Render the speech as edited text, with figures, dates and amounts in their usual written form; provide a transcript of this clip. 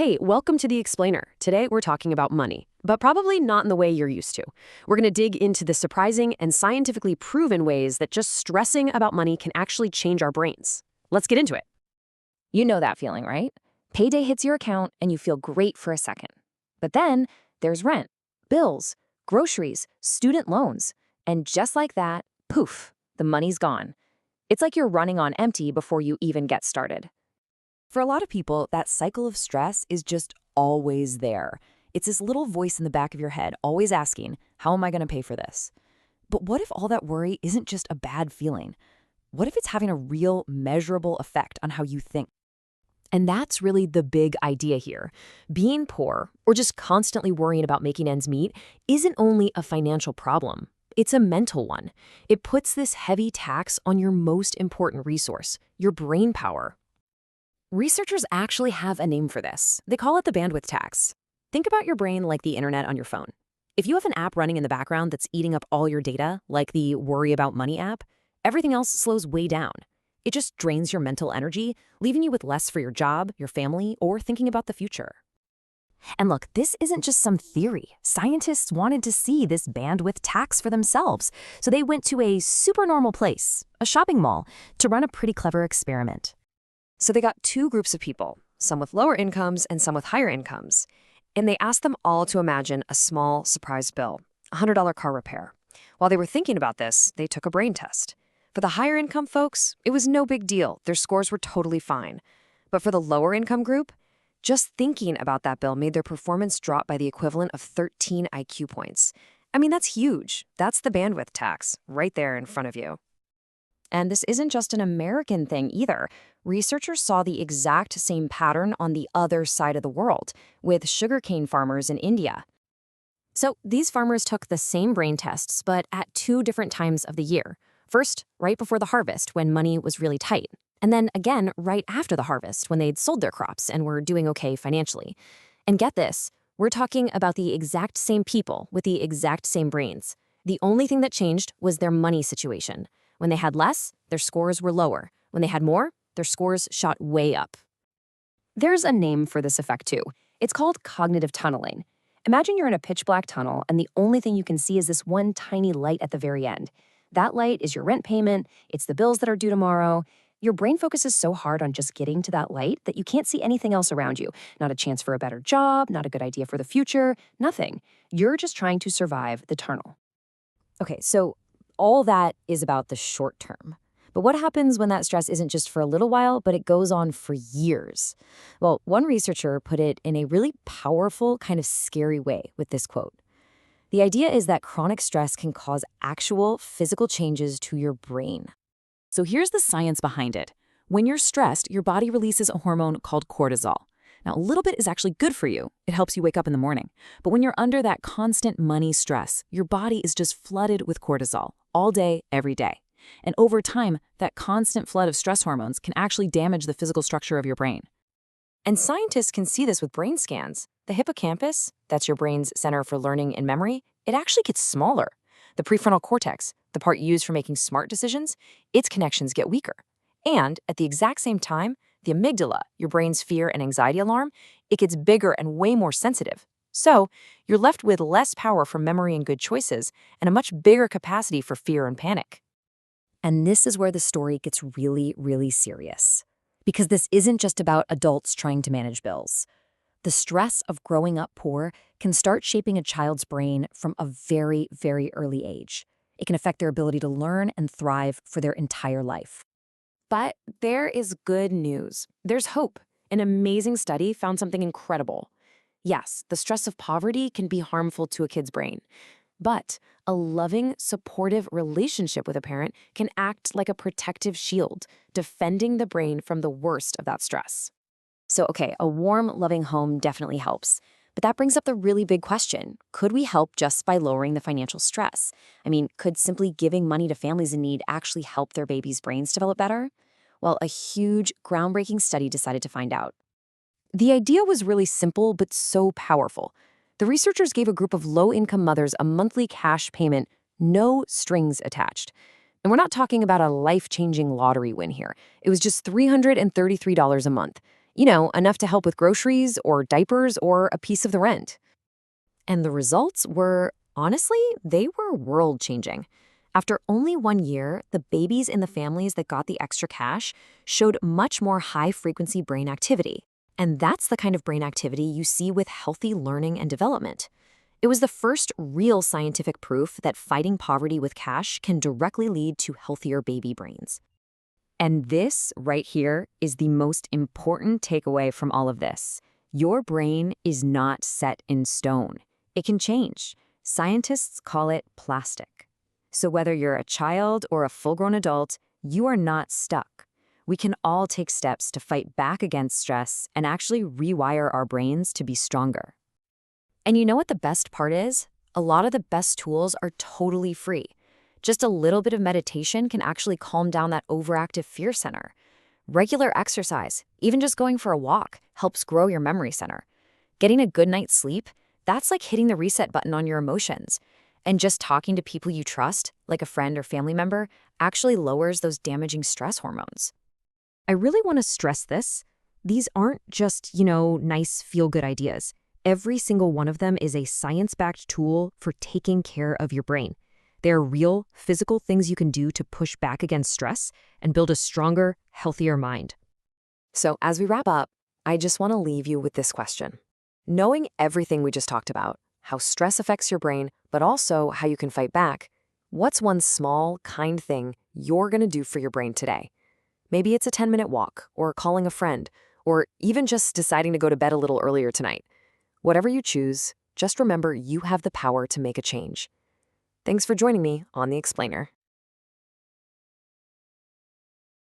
Hey, welcome to The Explainer. Today we're talking about money, but probably not in the way you're used to. We're going to dig into the surprising and scientifically proven ways that just stressing about money can actually change our brains. Let's get into it. You know that feeling, right? Payday hits your account and you feel great for a second. But then there's rent, bills, groceries, student loans. And just like that, poof, the money's gone. It's like you're running on empty before you even get started. For a lot of people, that cycle of stress is just always there. It's this little voice in the back of your head always asking, how am I going to pay for this? But what if all that worry isn't just a bad feeling? What if it's having a real, measurable effect on how you think? And that's really the big idea here. Being poor, or just constantly worrying about making ends meet, isn't only a financial problem. It's a mental one. It puts this heavy tax on your most important resource, your brain power. Researchers actually have a name for this. They call it the bandwidth tax. Think about your brain like the internet on your phone. If you have an app running in the background that's eating up all your data, like the Worry About Money app, everything else slows way down. It just drains your mental energy, leaving you with less for your job, your family, or thinking about the future. And look, this isn't just some theory. Scientists wanted to see this bandwidth tax for themselves, so they went to a super normal place, a shopping mall, to run a pretty clever experiment. So they got two groups of people, some with lower incomes and some with higher incomes. And they asked them all to imagine a small surprise bill, a $100 car repair. While they were thinking about this, they took a brain test. For the higher income folks, it was no big deal. Their scores were totally fine. But for the lower income group, just thinking about that bill made their performance drop by the equivalent of 13 IQ points. I mean, that's huge. That's the bandwidth tax, right there in front of you. And this isn't just an American thing either. Researchers saw the exact same pattern on the other side of the world, with sugarcane farmers in India. So these farmers took the same brain tests, but at two different times of the year. First, right before the harvest, when money was really tight. And then again, right after the harvest, when they'd sold their crops and were doing okay financially. And get this, we're talking about the exact same people with the exact same brains. The only thing that changed was their money situation. When they had less, their scores were lower. When they had more, their scores shot way up. There's a name for this effect too. It's called cognitive tunneling. Imagine you're in a pitch-black tunnel and the only thing you can see is this one tiny light at the very end. That light is your rent payment, it's the bills that are due tomorrow. Your brain focuses so hard on just getting to that light that you can't see anything else around you. Not a chance for a better job, not a good idea for the future, nothing. You're just trying to survive the tunnel. Okay, so all that is about the short term. But what happens when that stress isn't just for a little while, but it goes on for years? Well, one researcher put it in a really powerful, kind of scary way with this quote. The idea is that chronic stress can cause actual physical changes to your brain. So here's the science behind it. When you're stressed, your body releases a hormone called cortisol. Now, a little bit is actually good for you. It helps you wake up in the morning. But when you're under that constant money stress, your body is just flooded with cortisol all day, every day. And over time, that constant flood of stress hormones can actually damage the physical structure of your brain. And scientists can see this with brain scans. The hippocampus, that's your brain's center for learning and memory, it actually gets smaller. The prefrontal cortex, the part used for making smart decisions, its connections get weaker. And at the exact same time, the amygdala, your brain's fear and anxiety alarm, it gets bigger and way more sensitive. So you're left with less power for memory and good choices, and a much bigger capacity for fear and panic. And this is where the story gets really, really serious. Because this isn't just about adults trying to manage bills. The stress of growing up poor can start shaping a child's brain from a very, very early age. It can affect their ability to learn and thrive for their entire life. But there is good news. There's hope. An amazing study found something incredible. Yes, the stress of poverty can be harmful to a kid's brain. But a loving, supportive relationship with a parent can act like a protective shield, defending the brain from the worst of that stress. So, okay, a warm, loving home definitely helps. But that brings up the really big question. Could we help just by lowering the financial stress? I mean, could simply giving money to families in need actually help their babies' brains develop better? Well, a huge, groundbreaking study decided to find out. The idea was really simple, but so powerful. The researchers gave a group of low-income mothers a monthly cash payment, no strings attached. And we're not talking about a life-changing lottery win here. It was just $333 a month. enough to help with groceries or diapers or a piece of the rent. And the results were, honestly, they were world-changing. After only 1 year, the babies in the families that got the extra cash showed much more high-frequency brain activity. And that's the kind of brain activity you see with healthy learning and development. It was the first real scientific proof that fighting poverty with cash can directly lead to healthier baby brains. And this right here is the most important takeaway from all of this. Your brain is not set in stone. It can change. Scientists call it plastic. So whether you're a child or a full-grown adult, you are not stuck. We can all take steps to fight back against stress and actually rewire our brains to be stronger. And you know what the best part is? A lot of the best tools are totally free. Just a little bit of meditation can actually calm down that overactive fear center. Regular exercise, even just going for a walk, helps grow your memory center. Getting a good night's sleep, that's like hitting the reset button on your emotions. And just talking to people you trust, like a friend or family member, actually lowers those damaging stress hormones. I really want to stress this. These aren't just, nice feel-good ideas. Every single one of them is a science-backed tool for taking care of your brain. They're real, physical things you can do to push back against stress and build a stronger, healthier mind. So as we wrap up, I just want to leave you with this question. Knowing everything we just talked about, how stress affects your brain, but also how you can fight back, what's one small, kind thing you're going to do for your brain today? Maybe it's a 10-minute walk, or calling a friend, or even just deciding to go to bed a little earlier tonight. Whatever you choose, just remember you have the power to make a change. Thanks for joining me on The Explainer.